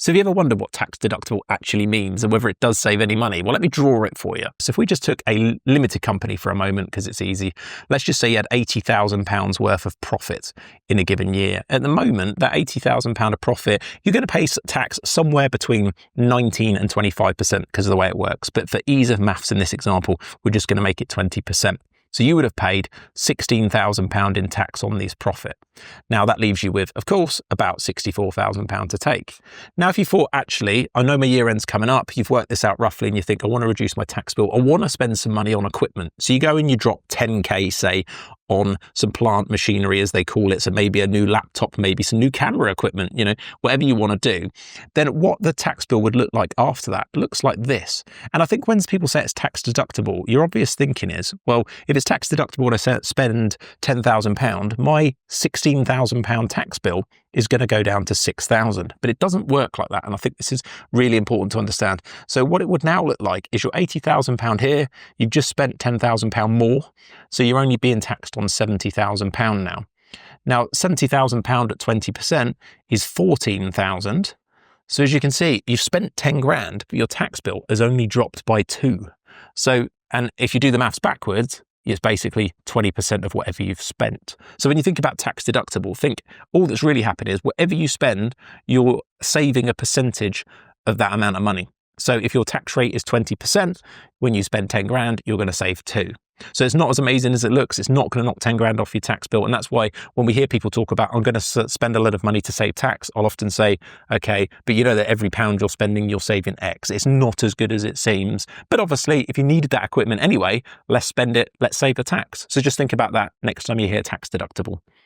So have you ever wondered what tax deductible actually means and whether it does save any money? Well, let me draw it for you. So if we just took a limited company for a moment, because it's easy, let's just say you had £80,000 worth of profit in a given year. At the moment, that £80,000 of profit, you're going to pay tax somewhere between 19 and 25% because of the way it works. But for ease of maths in this example, we're just going to make it 20%. So you would have paid £16,000 in tax on this profit. Now that leaves you with, of course, about £64,000 to take. Now, if you thought, actually, I know my year end's coming up, you've worked this out roughly and you think, I want to reduce my tax bill, I want to spend some money on equipment. So you go and you drop 10K, say, on some plant machinery, as they call it. So maybe a new laptop, maybe some new camera equipment, whatever you want to do. Then what the tax bill would look like after that looks like this. And I think when people say it's tax deductible, your obvious thinking is, well, if it's tax deductible and I spend £10,000, my £16,000 tax bill is going to go down to £6,000. But it doesn't work like that. And I think this is really important to understand. So what it would now look like is your £80,000 here, you've just spent £10,000 more. So you're only being taxed on £70,000 now. Now, £70,000 at 20% is £14,000. So as you can see, you've spent 10 grand, but your tax bill has only dropped by 2. So, and if you do the maths backwards, it's basically 20% of whatever you've spent. So when you think about tax deductible, think all that's really happening is whatever you spend, you're saving a percentage of that amount of money. So if your tax rate is 20%, when you spend 10 grand, you're going to save 2. So it's not as amazing as it looks. It's not going to knock 10 grand off your tax bill. And that's why when we hear people talk about, I'm going to spend a lot of money to save tax, I'll often say, okay, but you know that every pound you're spending, you're saving X. It's not as good as it seems. But obviously, if you needed that equipment anyway, let's spend it, let's save the tax. So just think about that next time you hear tax deductible.